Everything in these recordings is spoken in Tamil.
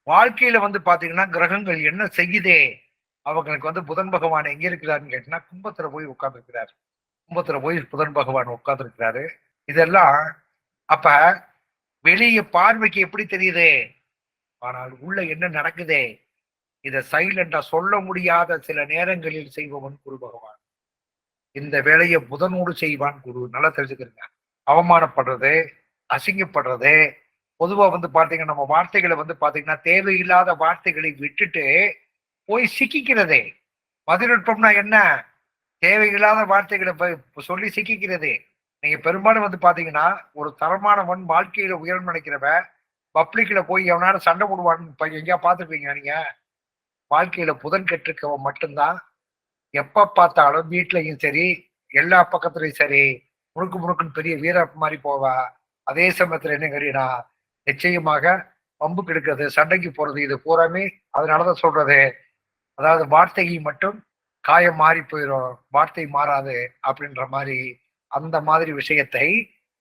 வாழ்க்கையில வந்து பாத்தீங்கன்னா கிரகங்கள் என்ன செய்யுதே, அவங்களுக்கு வந்து புதன் பகவான் எங்க இருக்கிறாருன்னு கேட்டீங்கன்னா கும்பத்துல போய் உட்கார்ந்து இருக்கிறாரு. கும்பத்துல போய் புதன் பகவான் உட்கார்ந்து இருக்கிறாரு. இதெல்லாம் அப்ப வெளிய பார்வைக்கு எப்படி தெரியுது, ஆனால் உள்ள என்ன நடக்குதே, இத சைலண்டா சொல்ல முடியாத சில நேரங்களில் செய்பவன் குரு பகவான். இந்த வேலையை புதனோடு செய்வான் குரு. நல்லா தெரிஞ்சுக்கிறீங்க. அவமானப்படுறது, அசிங்கப்படுறது, பொதுவா வந்து பாத்தீங்கன்னா நம்ம வார்த்தைகளை வந்து பாத்தீங்கன்னா தேவையில்லாத வார்த்தைகளை விட்டுட்டு போய் சிக்கிக்கிறதே. மதிநுட்பம்னா என்ன? தேவையில்லாத வார்த்தைகளை சொல்லி சிக்கிக்கிறது. நீங்க பெரும்பாலும் வந்து பாத்தீங்கன்னா ஒரு தரமானவன் வாழ்க்கையில உயரம் நினைக்கிறவன் பப்ளிக்ல போய் எவனால சண்டை போடுவான்னு எங்கேயா பாத்துருப்பீங்க நீங்க? வாழ்க்கையில புதன் கெட்டிருக்கவன் மட்டும்தான் எப்ப பார்த்தாலும் வீட்லயும் சரி, எல்லா பக்கத்துலயும் சரி, முழுக்கு முழுக்குன்னு பெரிய வீர மாதிரி போவா. அதே சமயத்துல என்ன கேட்டீங்கன்னா நிச்சயமாக வம்புக்கு எடுக்கிறது, சண்டைக்கு போறது, இது பூராமே அதனாலதான் சொல்றது. அதாவது வார்த்தையை மட்டும் காயம் மாறி போயிடும், வார்த்தை மாறாது அப்படின்ற மாதிரி. அந்த மாதிரி விஷயத்தை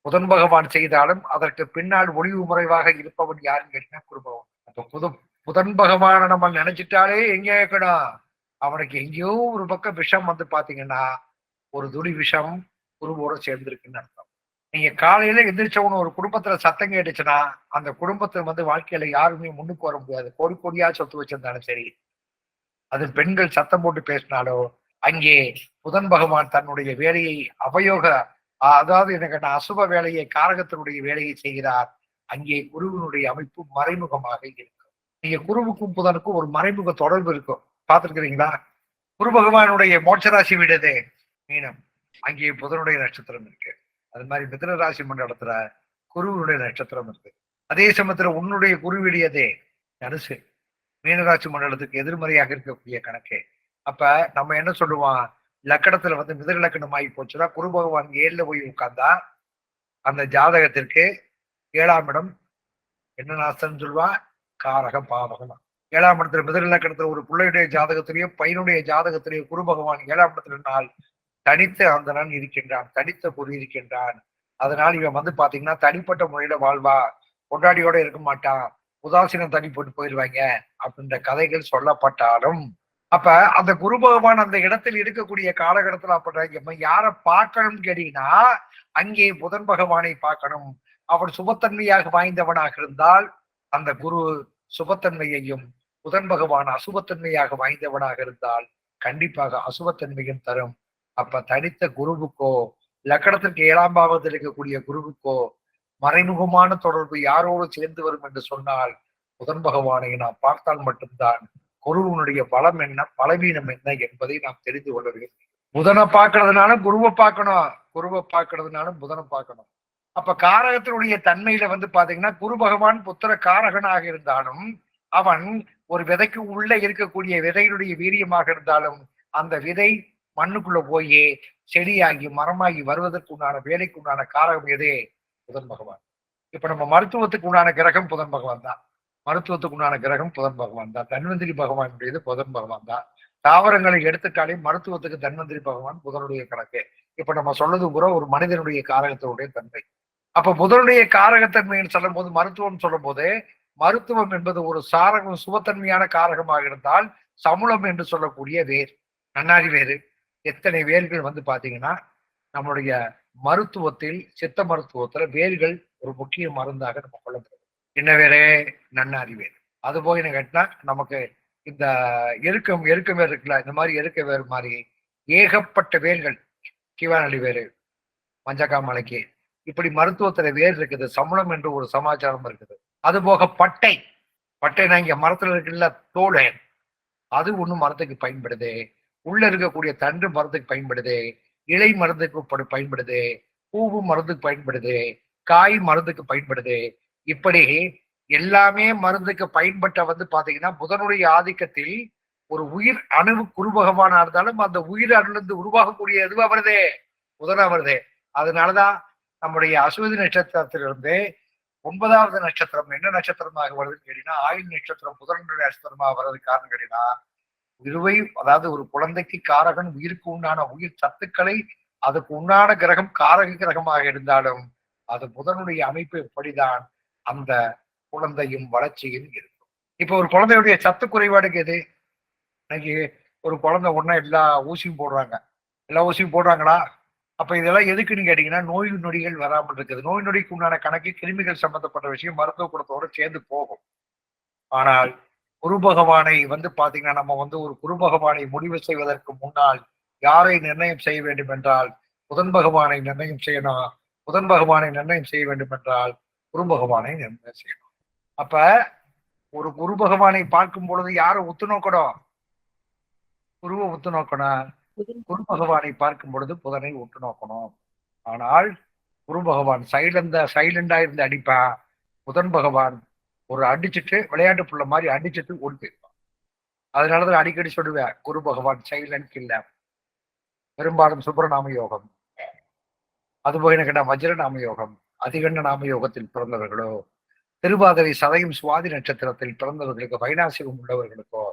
புதன் பகவான் செய்தாலும் அதற்கு பின்னால் ஒளிவு முறைவாக இருப்பவன் யாருன்னு கேட்டீங்கன்னா குரு பகவான். அப்ப புதன் பகவான நம்ம நினைச்சிட்டாலே எங்க இருக்கணும், அவனுக்கு எங்கேயோ ஒரு பக்கம் விஷம் வந்து பாத்தீங்கன்னா ஒரு துளி விஷம் குருவோட சேர்ந்திருக்குன்னு அர்த்தம். நீங்க காலையில எந்திரிச்சவனு ஒரு குடும்பத்துல சத்தம் கேட்டுச்சுன்னா அந்த குடும்பத்துல வந்து வாழ்க்கையில யாருமே முன்னுக்கு வர முடியாது. கோடி கோடியா சொத்து வச்சிருந்தாலும் சரி, அது பெண்கள் சத்தம் போட்டு பேசினாலோ அங்கே புதன் பகவான் தன்னுடைய வேலையை அவயோக, அதாவது எனக்கு அசுப வேலையை காரகத்தினுடைய வேலையை செய்கிறார். அங்கே குருவினுடைய அமைப்பு மறைமுகமாக இருக்கும். நீங்க குருவுக்கும் புதனுக்கும் ஒரு மறைமுக தொடர்பு இருக்கும். பார்த்திருக்கிறீங்களா? குரு பகவானுடைய மோட்சராசி வீடு மீனம், அங்கே புதனுடைய நட்சத்திரம் இருக்கு. அது மாதிரி மிதுன ராசி மண்டலத்துல குருவனுடைய நட்சத்திரம் இருக்கு. அதே சமயத்துல உன்னுடைய குரு வீடியதே தனுசு, மீனராசி மண்டலத்துக்கு எதிர்மறையாக இருக்கக்கூடிய கணக்கு. அப்ப நம்ம என்ன சொல்லுவோம், லக்கணத்துல வந்து மிதன லக்கணம் ஆகி போச்சுன்னா குரு பகவான் 7ல போய் உட்கார்ந்தா அந்த ஜாதகத்திற்கு 7ஆம் இடம் என்ன நாசம் சொல்லுவா, காரக பாவகம். 7ஆம் இடத்துல மிதன லக்கணத்துல ஒரு பிள்ளையுடைய ஜாதகத்திலேயோ பையனுடைய ஜாதகத்திலேயோ குரு பகவான் 7ஆம் இடத்துல நாள் தனித்த அந்தனன் இருக்கின்றான், தனித்த குரு இருக்கின்றான். அதனால் இவன் வந்து பாத்தீங்கன்னா தனிப்பட்ட முறையில வாழ்வா, கொண்டாடியோட இருக்க மாட்டான், உதாசீனம் தனி போட்டு போயிடுவாங்க அப்படின்ற கதைகள் சொல்லப்பட்டாலும் அப்ப அந்த குரு பகவான் அந்த இடத்தில் இருக்கக்கூடிய காலகட்டத்தில் அப்ப யாரை பார்க்கணும்னு கேட்டீங்கன்னா அங்கே புதன் பகவானை பார்க்கணும். அவன் சுபத்தன்மையாக வாய்ந்தவனாக இருந்தால் அந்த குரு சுபத்தன்மையையும், புதன் பகவான் அசுபத்தன்மையாக வாய்ந்தவனாக இருந்தால் கண்டிப்பாக அசுபத்தன்மையும் தரும். அப்ப தனித்த குருவுக்கோ லக்கணத்திற்கு 7ஆம் பாவத்தில் இருக்கக்கூடிய குருவுக்கோ மறைமுகமான தொடர்பு யாரோடு சேர்ந்து வரும் என்று சொன்னால் புதன் பகவானை நாம் பார்த்தால் மட்டும்தான் குருவனுடைய பலம் என்ன பலவீனம் என்ன என்பதை நாம் தெரிந்து கொள்ள வேண்டும். புதனை பார்க்கறதுனால குருவை பார்க்கணும், குருவை பார்க்கறதுனால புதனை பார்க்கணும். அப்ப காரகத்தினுடைய தன்மையில வந்து பாத்தீங்கன்னா குரு பகவான் புத்திர காரகனாக இருந்தாலும் அவன் ஒரு விதைக்கு உள்ள இருக்கக்கூடிய விதையினுடைய வீரியமாக இருந்தாலும் அந்த விதை மண்ணுக்குள்ள போய் செடியாகி மரமாகி வருவதற்கு உண்டான வேலைக்கு உண்டான காரகம் எதே, புதன் பகவான். இப்ப நம்ம மருத்துவத்துக்கு உண்டான கிரகம் புதன் பகவான் தான். மருத்துவத்துக்கு உண்டான கிரகம் புதன் பகவான் தான். தன்வந்திரி பகவானுடையது புதன் பகவான் தான். தாவரங்களை எடுத்துட்டாலே மருத்துவத்துக்கு தன்வந்திரி பகவான் புதனுடைய கணக்கு. இப்ப நம்ம சொன்னது கூட ஒரு மனிதனுடைய காரகத்தினுடைய தன்மை. அப்ப புதனுடைய காரகத்தன்மைன்னு சொல்லும் போது மருத்துவம் சொல்லும் போது மருத்துவம் என்பது ஒரு சாரகம் சுபத்தன்மையான காரகமாக இருந்தால் சமுளம் என்று சொல்லக்கூடிய வேர், நன்னாரி வேறு, எத்தனை வேர்கள் வந்து பாத்தீங்கன்னா நம்மளுடைய மருத்துவத்தில் சித்த மருத்துவத்துல வேர்கள் ஒரு முக்கிய மருந்தாக நம்ம கொள்ளப்படுது. என்ன வேறு, நன்னாரி வேறு. அது போய் என்ன கேட்டா நமக்கு இந்த எருக்க வேர் இருக்குல்ல, இந்த மாதிரி எருக்க வேறு மாதிரி ஏகப்பட்ட வேர்கள், கிவானடி வேறு, மஞ்சக்காமலைக்கு, இப்படி மருத்துவத்துல வேர் இருக்குது. சமணம் என்று ஒரு சமாச்சாரம் இருக்குது. அது போக பட்டை, பட்டைனா இங்க மரத்துல இருக்குல்ல தோல், அது ஒண்ணும் மரத்துக்கு பயன்படுது. உள்ள இருக்கக்கூடிய தண்டு மரத்துக்கு பயன்படுது, இலை மருந்துக்கு பயன்படுது, பூவு மருந்துக்கு பயன்படுது, காய் மருந்துக்கு பயன்படுது. இப்படி எல்லாமே மருந்துக்கு பயன்பட்ட வந்து பாத்தீங்கன்னா புதனுடைய ஆதிக்கத்தில் ஒரு உயிர் அணுவு குரு பகவானா இருந்தாலும் அந்த உயிர் அணுலிருந்து உருவாகக்கூடிய எதுவா வருதே, புதனா வருது. அதனாலதான் நம்முடைய அஸ்வதி நட்சத்திரத்திலிருந்து 9வது நட்சத்திரம் என்ன நட்சத்திரமாக வருதுன்னு கேட்டீங்கன்னா ஆயுள் நட்சத்திரம் புதனுடைய நட்சத்திரமாக வர்றதுக்கு காரணம் கேட்டீங்கன்னா இருவை, அதாவது ஒரு குழந்தைக்கு காரகன் உயிருக்கு உண்டான உயிர் சத்துக்களை அதுக்கு உண்டான கிரகம் காரக கிரகமாக இருந்தாலும் அது புதனுடைய அமைப்பு எப்படிதான் அந்த குழந்தையும் வளர்ச்சியும் இருக்கும். இப்ப ஒரு குழந்தையுடைய சத்து குறைபாடுக்கு எது? இன்னைக்கு ஒரு குழந்தை ஒண்ணா எல்லா ஊசியும் போடுறாங்க. எல்லா ஊசியும் போடுறாங்களா? அப்ப இதெல்லாம் எதுக்குன்னு கேட்டீங்கன்னா, நோய் நொடிகள் வராமல் இருக்குது. நோய் நொடிக்கு உண்டான கணக்கு கிருமிகள் சம்பந்தப்பட்ட விஷயம் மருத்துவ குணத்தோட சேர்ந்து போகும். ஆனால் குரு பகவானை பாத்தீங்கன்னா, நம்ம ஒரு குரு பகவானை முடிவு செய்வதற்கு முன்னால் யாரை நிர்ணயம் செய்ய வேண்டும் என்றால், புதன் பகவானை நிர்ணயம் செய்யணும். புதன் பகவானை நிர்ணயம் செய்ய வேண்டும் என்றால், குரு பகவானை நிர்ணயம் செய்யணும். அப்ப ஒரு குரு பகவானை பார்க்கும் பொழுது யாரை உத்து நோக்கணும்? குருவை உத்து நோக்கணும். குரு பகவானை பார்க்கும் பொழுது புதனை உற்று நோக்கணும். ஆனால் குரு பகவான் சைலண்டா இருந்து அடிப்பான். புதன் பகவான் ஒரு அடிச்சுட்டு விளையாட்டு புள்ள மாதிரி அடிச்சுட்டு ஓடி போயிருப்பான். அதனாலதான் அடிக்கடி சொல்லுவேன், குரு பகவான் சைலண்ட் இல்ல. பெரும்பாலும் சுப்பிரநாம யோகம், அதுபோக எனக்கு வஜ்ரநாம யோகம், அதிகண்ட நாம யோகத்தில் பிறந்தவர்களோ, திருவாதிரை சதயம் சுவாதி நட்சத்திரத்தில் பிறந்தவர்களுக்கு, வைநாசிகம் உள்ளவர்களுக்கோ,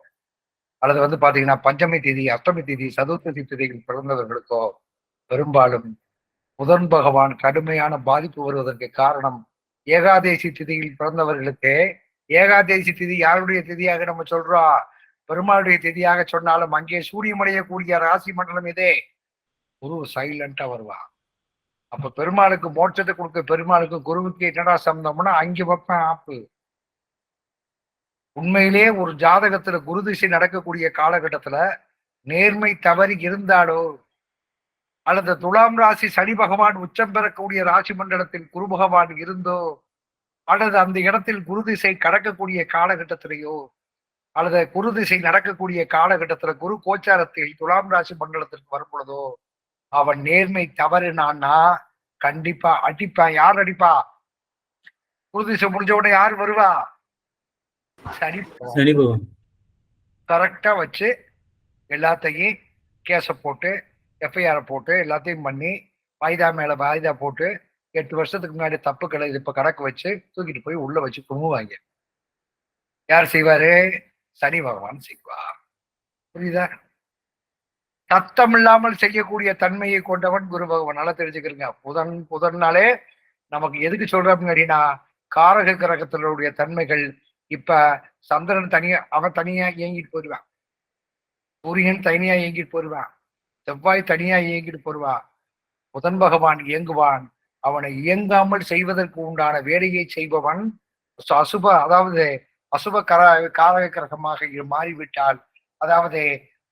அல்லது பாத்தீங்கன்னா பஞ்சமி தேதி, அஷ்டமி தேதி, சதுர்த்தி தேதியில் பிறந்தவர்களுக்கோ பெரும்பாலும் புதன் பகவான் கடுமையான பாதிப்பு வருவதற்கு காரணம், ஏகாதேசி திதியில் பிறந்தவர்களுக்கு, ஏகாதேசி திதி யாருடைய திதியாக நம்ம சொல்றோம்? பெருமாளுடைய திதியாக சொன்னாலும் அங்கே சூரியமடையக்கூடிய ராசி மண்டலம் இதே. குரு சைலண்டா வருவான். அப்ப பெருமாளுக்கு மோட்சத்தை கொடுக்க பெருமாளுக்கு குருவுக்கு என்னடா சம்பந்தம்னா அங்கே வைப்பேன் ஆப்பு. உண்மையிலே ஒரு ஜாதகத்துல குரு திசை நடக்கக்கூடிய காலகட்டத்துல நேர்மை தவறி இருந்தாலோ, அல்லது துலாம் ராசி சனி பகவான் உச்சம் பெறக்கூடிய ராசி மண்டலத்தில் குரு பகவான் இருந்தோ, அல்லது அந்த இடத்தில் குரு திசை கடக்கக்கூடிய காலகட்டத்திலேயோ, அல்லது குரு திசை நடக்கக்கூடிய காலகட்டத்துல குரு கோச்சாரத்தில் துலாம் ராசி மண்டலத்திற்கு வரும் பொழுதோ, அவன் நேர்மை தவறுனான்னா கண்டிப்பா அடிப்பான். யார் அடிப்பா? குரு திசை முடிஞ்ச உடனே யார் வருவா? சனி பகவான். கரெக்டா வச்சு எல்லாத்தையும் கேஸ போட்டு, எஃப்ஐஆர் போட்டு, எல்லாத்தையும் பண்ணி, வாய்தா மேல வாய்தா போட்டு, 8 வருஷத்துக்கு முன்னாடி தப்பு கிடையாது இப்ப கணக்கு வச்சு தூக்கிட்டு போய் உள்ள வச்சு குமுவாங்க. யார் செய்வாரு? சனி பகவான் செய்வார். புரியுதா? சத்தம் இல்லாமல் செய்யக்கூடிய தன்மையை கொண்டவன் குரு பகவான். நல்லா தெரிஞ்சுக்கிறீங்க. புதன்னாலே நமக்கு எதுக்கு சொல்றோம் அப்படின்னா, காரக கிரகத்தினுடைய தன்மைகள். இப்ப சந்திரன் தனியா, அவன் தனியா இயங்கிட்டு போயிடுவான். சூரியன் தனியா இயங்கிட்டு போயிடுவான். செவ்வாய் தனியா இயங்கிட்டு போடுவான். புதன் பகவான் இயங்குவான். அவனை இயங்காமல் செய்வதற்கு உண்டான வேலையை செய்பவன் அதாவது அசுப காரக கிரகமாக மாறிவிட்டால், அதாவது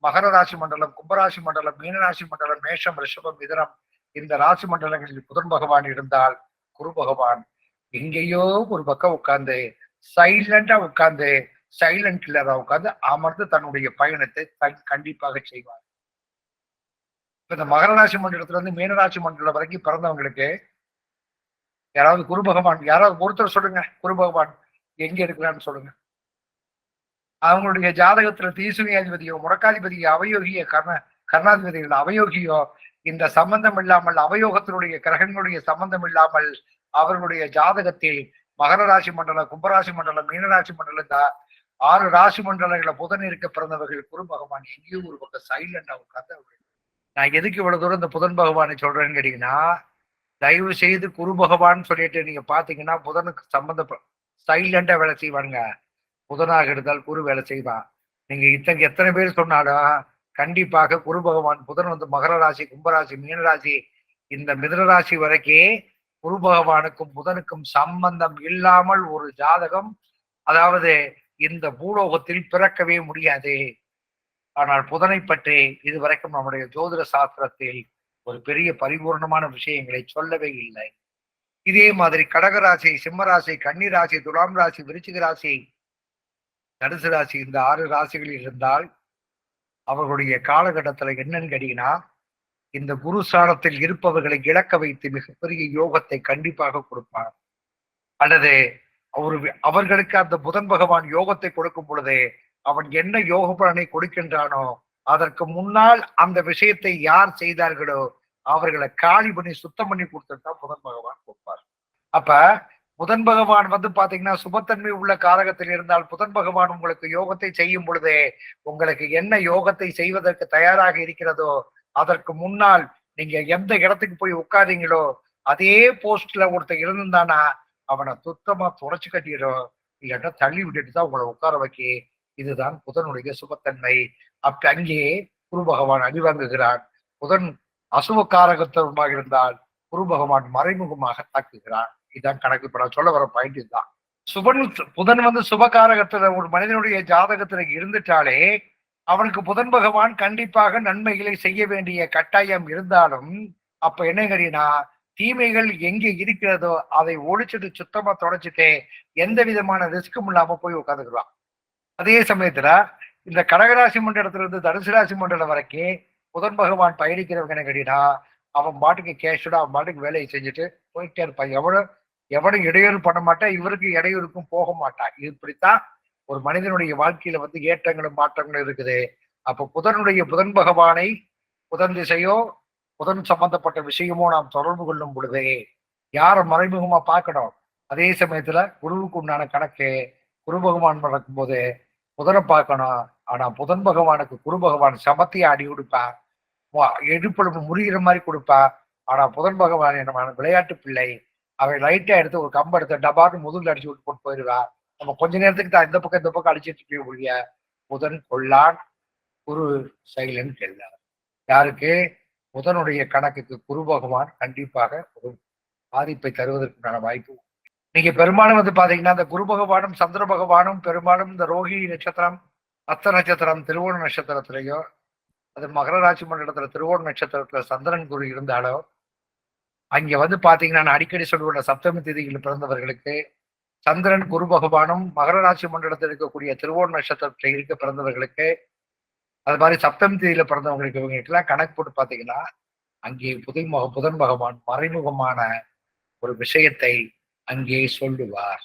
மகர ராசி மண்டலம், கும்பராசி மண்டலம், மீனராசி மண்டலம், மேஷம், ரிஷபம், மிதனம், இந்த ராசி மண்டலங்களில் புதன் பகவான் இருந்தால் குரு பகவான் எங்கேயோ ஒரு பக்கம் உட்கார்ந்து சைலண்டா உட்கார்ந்து சைலண்ட் கில்லரா உட்கார்ந்து அமர்ந்து தன்னுடைய பயணத்தை கண்டிப்பாக செய்வார். இந்த மகர ராசி மண்டலத்துல இருந்து மீனராசி மண்டலம் வரைக்கும் பிறந்தவங்களுக்கு யாராவது குரு பகவான், யாராவது ஒருத்தர் சொல்லுங்க, குரு பகவான் எங்க இருக்கிறான்னு சொல்லுங்க. அவங்களுடைய ஜாதகத்துல தீசுனியாதிபதியோ, முடக்காதிபதியோ, அவயோகியோ, கர்ணாதிபதிகள் அவயோகியோ, இந்த சம்பந்தம் இல்லாமல், அவயோகத்தினுடைய கிரகங்களுடைய சம்பந்தம் இல்லாமல் அவர்களுடைய ஜாதகத்தில் மகர ராசி மண்டலம், கும்பராசி மண்டலம், மீனராசி மண்டலம், இந்த 6 ராசி மண்டலங்களை புதன் இருக்க பிறந்தவர்கள் குரு பகவான் எங்கேயோ ஒரு பக்கம் சைலண்டா உட்கார்ந்து. நான் எதுக்கு இவ்வளவு தூரம் இந்த புதன் பகவானை சொல்றேன்னு கேட்டீங்கன்னா, தயவு செய்து குரு பகவான் சொல்லிட்டு நீங்க பாத்தீங்கன்னா புதனுக்கு சம்பந்தப்பட்ட சைலண்டா வேலை செய்வாங்க. புதனாக இருந்தால் குரு வேலை செய்வான். நீங்க எத்தனை பேர் சொன்னாலும் கண்டிப்பாக குரு பகவான் புதன் மகர ராசி, கும்பராசி, மீனராசி, இந்த மிதுன ராசி வரைக்கும் குரு பகவானுக்கும் புதனுக்கும் சம்பந்தம் இல்லாமல் ஒரு ஜாதகம், அதாவது இந்த பூலோகத்தில் பிறக்கவே முடியாது. ஆனால் புதனை பற்றி இதுவரைக்கும் நம்முடைய ஜோதிட சாஸ்திரத்தில் ஒரு பெரிய பரிபூர்ணமான விஷயங்களை சொல்லவே இல்லை. இதே மாதிரி கடகராசி, சிம்மராசி, கன்னிராசி, துலாம் ராசி, விருச்சிக ராசி, தனுசு ராசி, இந்த 6 ராசிகளில் இருந்தால் அவர்களுடைய காலகட்டத்துல என்னன்னு கேட்டீங்கன்னா, இந்த குருஸ்தானத்தில் இருப்பவர்களை இழக்க வைத்து மிகப்பெரிய யோகத்தை கண்டிப்பாக கொடுப்பார். அல்லது அவர்களுக்கு அந்த புதன் பகவான் யோகத்தை கொடுக்கும் பொழுது அவன் என்ன யோக பலனை கொடுக்கின்றானோ அதற்கு முன்னால் அந்த விஷயத்தை யார் செய்தார்களோ அவர்களை காலி பண்ணி சுத்தம் பண்ணி கொடுத்துட்டா புதன் பகவான் கொடுப்பார். அப்ப புதன் பகவான் பாத்தீங்கன்னா சுபத்தன்மை உள்ள காரகத்தில் இருந்தால் புதன் பகவான் உங்களுக்கு யோகத்தை செய்யும் பொழுது உங்களுக்கு என்ன யோகத்தை செய்வதற்கு தயாராக இருக்கிறதோ அதற்கு முன்னால் நீங்க எந்த இடத்துக்கு போய் உட்காரீங்களோ அதே போஸ்ட்ல ஒருத்தர் இருந்திருந்தானா அவனை சுத்தமா துடைச்சு கட்டிடும். இல்லாட்டா தள்ளி விட்டுட்டு தான் உங்களை உட்கார வைக்க. இதுதான் புதனுடைய சுபத்தன்மை. அப்ப அங்கே குரு பகவான் அடிவாங்குகிறான். புதன் அசுபகாரகத்துவமாக இருந்தால் குரு பகவான் மறைமுகமாக தாக்குகிறான். இதுதான் கணக்கு. இப்ப நான் சொல்ல வர பாயிண்ட் இதுதான். புதன் சுபகாரகத்துல ஒரு மனிதனுடைய ஜாதகத்துல இருந்துட்டாலே அவனுக்கு புதன் பகவான் கண்டிப்பாக நன்மைகளை செய்ய வேண்டிய கட்டாயம் இருந்தாலும், அப்ப என்ன கேட்டீங்கன்னா, தீமைகள் எங்க இருக்கிறதோ அதை ஒழிச்சுட்டு சுத்தமா தொடச்சிட்டு எந்த விதமான ரிஸ்க்கும் இல்லாம போய் உட்காந்துக்கலாம். அதே சமயத்துல இந்த கடகராசி மண்டலத்துல இருந்து தனுசு ராசி மண்டலம் வரைக்கும் புதன் பகவான் பயணிக்கிறவங்க என்ன கேட்டீங்கன்னா, அவன் பாட்டுக்கு கேஷோட அவன் பாட்டுக்கு வேலையை செஞ்சுட்டு போயிட்டே இருப்பான். எவனும் இடையூறு பண்ண மாட்டான், இவருக்கு இடையூறுக்கும் போக மாட்டான். இப்படித்தான் ஒரு மனிதனுடைய வாழ்க்கையில ஏற்றங்களும் மாற்றங்களும் இருக்குது. அப்ப புதன் பகவானை புதன் திசையோ புதன் சம்பந்தப்பட்ட விஷயமோ நாம் தொடர்பு கொள்ளும் பொழுதே யார மறைமுகமா பார்க்கணும். அதே சமயத்துல குருவுக்கு உண்டான கணக்கு குரு பகவான் நடக்கும் போது புதனை பார்க்கணும். ஆனா புதன் பகவானுக்கு குரு பகவான் சமத்தையை அடி கொடுப்பான், எடுப்பெடுப்பு முறிகிற மாதிரி கொடுப்பா. ஆனா புதன் பகவான் என்ன விளையாட்டு பிள்ளை, அவன் லைட்டா எடுத்து ஒரு கம்பை எடுத்து டபாட்டு முதுகுல அடிச்சு விட்டு போட்டு போயிடுவா. நம்ம கொஞ்ச நேரத்துக்கு தான் இந்த பக்கம் அடிச்சிட்டு போய் முடிய புதன் கொள்ளான், குரு சைலன் கெல்லார். யாருக்கு? புதனுடைய கணக்குக்கு குரு பகவான் கண்டிப்பாக ஒரு பாதிப்பை தருவதற்குண்டான வாய்ப்பு. நீங்க பெரும்பாலும் பாத்தீங்கன்னா இந்த குரு பகவானும் சந்திர பகவானும் பெரும்பாலும் இந்த ரோஹிணி நட்சத்திரம், அஸ்த நட்சத்திரம், திருவோண நட்சத்திரத்திலேயோ அது மகர ராசி மண்டலத்துல திருவோண நட்சத்திரத்துல சந்திரன் குரு இருந்தாலோ அங்க பாத்தீங்கன்னா நான் அடிக்கடி சொல்லுவேன், சப்தமி திதியில் பிறந்தவர்களுக்கு சந்திரன் குரு பகவானும் மகர ராசி மண்டலத்தில் இருக்கக்கூடிய திருவோண நட்சத்திரத்தில் இருக்க பிறந்தவர்களுக்கு, அது மாதிரி சப்தமி திதியில பிறந்தவங்களுக்கு இவங்களுக்கெல்லாம் கணக்கு போட்டு பாத்தீங்கன்னா அங்கே புதன் பகவான் மறைமுகமான ஒரு விஷயத்தை அங்கே சொல்லுவார்.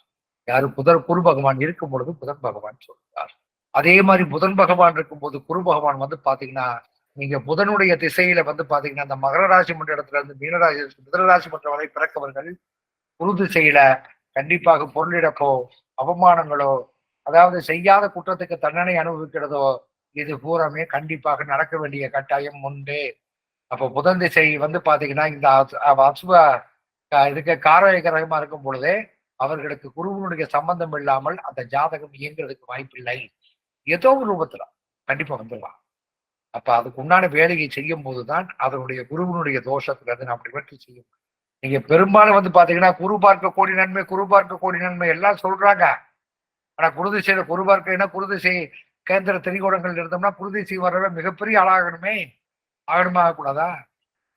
யாரு? குரு பகவான் இருக்கும் பொழுது புதன் பகவான் சொல்லுவார். அதே மாதிரி புதன் பகவான் இருக்கும்போது குரு பகவான் பாத்தீங்கன்னா நீங்க புதனுடைய திசையில பாத்தீங்கன்னா இந்த மகர ராசி மண்டலத்துல இருந்து மீனராசி மிதனராசி மன்றம் வரை பிறக்கவர்கள் குரு திசையில கண்டிப்பாக பொருளிழப்போ அவமானங்களோ, அதாவது செய்யாத குற்றத்துக்கு தண்டனை அனுபவிக்கிறதோ இது பூராமே கண்டிப்பாக நடக்க வேண்டிய கட்டாயம் உண்டு. அப்போ புதன் திசை பாத்தீங்கன்னா இந்த அசுப இதுக்கு காரக கிரகமா இருக்கும் பொழுதே அவர்களுக்கு குருவனுடைய சம்பந்தம் இல்லாமல் அந்த ஜாதகம் இயங்குறதுக்கு வாய்ப்பில்லை. ஏதோ ஒரு ரூபத்துல கண்டிப்பா வந்துடலாம். அப்ப அதுக்கு உண்டான வேலையை செய்யும் போதுதான் அதனுடைய குருவனுடைய தோஷத்துல இருந்து நாம் நிவர்த்தி செய்யும். நீங்க பெரும்பாலும் பாத்தீங்கன்னா குரு பார்க்க கோடி நன்மை எல்லாம் சொல்றாங்க. ஆனா குருதிசையில குரு பார்க்க குருதிசை கேந்திர திரிகோணங்கள் இருந்தோம்னா குருதிசை வர்றவ மிகப்பெரிய ஆளாகணுமே, ஆகக்கூடாதா?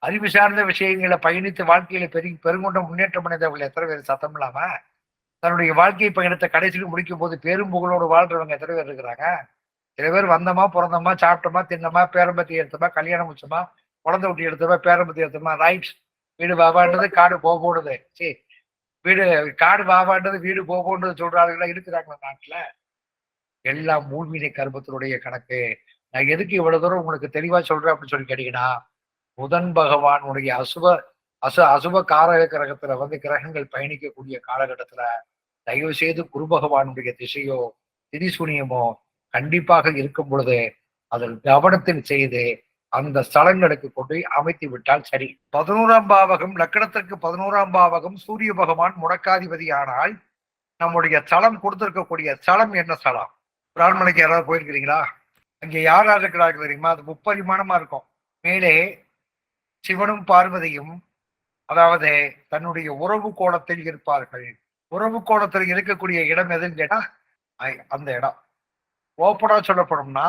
அறிவு சார்ந்த விஷயங்களை பயணித்து வாழ்க்கையில பெருங்கொண்ட முன்னேற்றம் அடைந்தவர்கள் எத்தனை பேர் சத்தம் இல்லாம தன்னுடைய வாழ்க்கை பயணத்தை கடைசியில் முடிக்கும் போது பெரும் புகழோடு வாழ்றவங்க எத்தனை பேர் இருக்கிறாங்க? சில பேர் வந்தோமா, பிறந்தோமா, சாப்பிட்டோமா, தின்னமா, பேரம்பத்தி எடுத்தோமா, கல்யாணம் முடிச்சோமா, குழந்தை விட்டி எடுத்தோமா, பேரம்பத்தி எடுத்தோமா, ரைட்ஸ் வீடு பாபான்றது காடு போடுது. சரி, வீடு காடு பாபான்றது வீடு போன்றது சொல்றாங்களா இருக்கிறாங்களா நாட்டுல? எல்லாம் மூழ்வினை கர்மத்தினுடைய கணக்கு. நான் எதுக்கு இவ்வளவு தூரம் உங்களுக்கு தெளிவா சொல்றேன் அப்படின்னு சொல்லி கேட்டீங்கன்னா, புதன் பகவானுடைய அசுப காரக கிரகத்துல கிரகங்கள் பயணிக்கக்கூடிய காலகட்டத்துல தயவு செய்து குரு பகவானுடைய திசையோ திதிசூனியமோ கண்டிப்பாக இருக்கும் பொழுது அதில் கவனத்தில் செய்து அந்த ஸ்தலங்களுக்கு கொண்டு அமைத்து விட்டால் சரி. 11ஆம் பாவகம் லக்கணத்திற்கு 11ஆம் பாவகம் சூரிய பகவான் முடக்காதிபதி. ஆனால் நம்முடைய ஸ்தலம் கொடுத்திருக்கக்கூடிய ஸ்தலம் என்ன ஸ்தலம்? பிராமணிக்கு யாராவது போயிருக்கிறீங்களா? அங்க யார் இருக்கிறார்கள் தெரியுமா? அது முப்பரிமாணமா இருக்கும். மேலே சிவனும் பார்வதியும் அதாவது தன்னுடைய உறவு கோலத்தில் இருப்பார்கள். உறவு கோலத்தில் இருக்கக்கூடிய இடம் எதுன்னு கேட்டா அந்த இடம் ஓப்பனா சொல்லப்படும்னா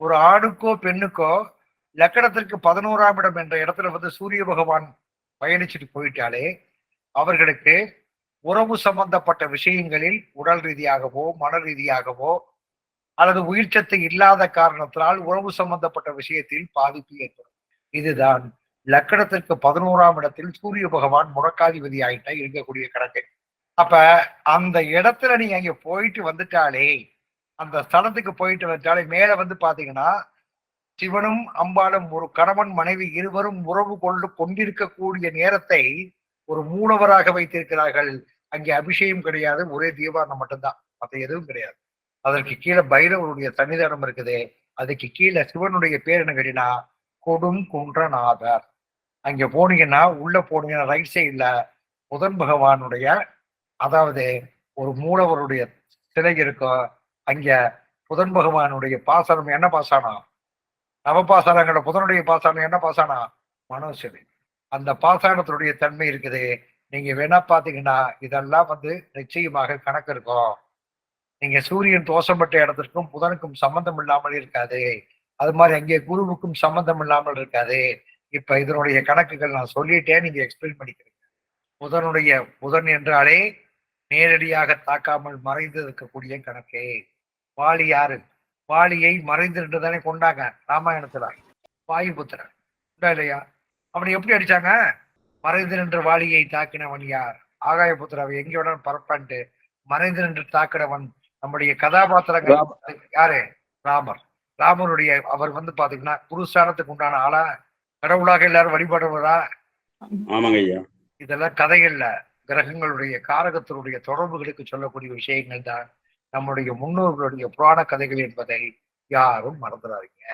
ஒரு ஆணுக்கோ பெண்ணுக்கோ லக்கணத்திற்கு 11ஆம் இடம் என்ற இடத்துல சூரிய பகவான் பயணிச்சுட்டு போயிட்டாலே அவர்களுக்கு உறவு சம்பந்தப்பட்ட விஷயங்களில் உடல் ரீதியாகவோ மன ரீதியாகவோ அல்லது உயிர் சத்து இல்லாத காரணத்தினால் உறவு சம்பந்தப்பட்ட விஷயத்தில் பாதிப்பு ஏற்படும். இதுதான் லக்கணத்திற்கு 11ஆம் இடத்தில் சூரிய பகவான் முடக்காதிபதி ஆயிட்டா இருக்கக்கூடிய கணக்கு. அப்ப அந்த இடத்துல நீங்க அங்க போயிட்டு வந்துட்டாலே, அந்த ஸ்தலத்துக்கு போயிட்டு வந்துட்டாலே மேல பாத்தீங்கன்னா சிவனும் அம்பாலும் ஒரு கணவன் மனைவி இருவரும் உறவு கொண்டிருக்கக்கூடிய நேரத்தை ஒரு மூலவராக வைத்திருக்கிறார்கள். அங்கே அபிஷேகம் கிடையாது, ஒரே தீபாரணம் மட்டும்தான், மற்ற எதுவும் கிடையாது. அதற்கு கீழே பைரவருடைய சன்னிதானம் இருக்குது. அதுக்கு கீழே சிவனுடைய பேர் என்ன கேட்டீங்கன்னா கொடுங்குன்றநாதர். அங்க போனீங்கன்னா உள்ள போனீங்கன்னா ரைட் சைட்ல புதன் பகவானுடைய அதாவது ஒரு மூலவருடைய சிலை இருக்கோ அங்க புதன் பகவானுடைய பாசனம் என்ன பாசனம்? நவபாசனங்கள புதனுடைய பாசனம் என்ன பாசனம்? மனோசிலை. அந்த பாசனத்தினுடைய தன்மை இருக்குது. நீங்க வேணா பாத்தீங்கன்னா இதெல்லாம் வந்து நிச்சயமாக கணக்கு இருக்கும். நீங்க சூரியன் தோஷப்பட்ட இடத்திற்கும் புதனுக்கும் சம்பந்தம் இல்லாமல் இருக்காது. அது மாதிரி அங்கே குருவுக்கும் சம்பந்தம் இல்லாமல் இருக்காது. இப்ப இதனுடைய கணக்குகள் நான் சொல்லிட்டேன், நீங்க எக்ஸ்பிளைன் பண்ணிக்கிறீங்க. புதன் என்றாலே நேரடியாக தாக்காமல் மறைந்து இருக்கக்கூடிய கணக்கே. வாலி யாரு? வாலியை மறைந்து நின்று தானே கொண்டாங்க ராமாயணத்துல. வாயுபுத்திரன் இல்லையா? அவனை எப்படி அடிச்சாங்க? மறைந்து நின்று வாலியை தாக்கினவன் யார்? ஆகாயபுத்திராவை எங்கேயோட பரப்பான்ட்டு மறைந்து நின்று தாக்கினவன் நம்முடைய கதாபாத்திரங்கள் யாரு? ராமர். ராமருடைய அவர் வந்து பாத்தீங்கன்னா குருஸ்தானத்துக்கு உண்டான ஆளா? கடவுளாக எல்லாரும் வழிபடுவதா? ஆமாங்க ஐயா. இதெல்லாம் கதைகள்ல கிரகங்களுடைய காரகத்தினுடைய தொடர்புகளுக்கு சொல்லக்கூடிய விஷயங்கள் தான் நம்முடைய முன்னோர்களுடைய புராண கதைகள் என்பதை யாரும் மறந்துடாதீங்க.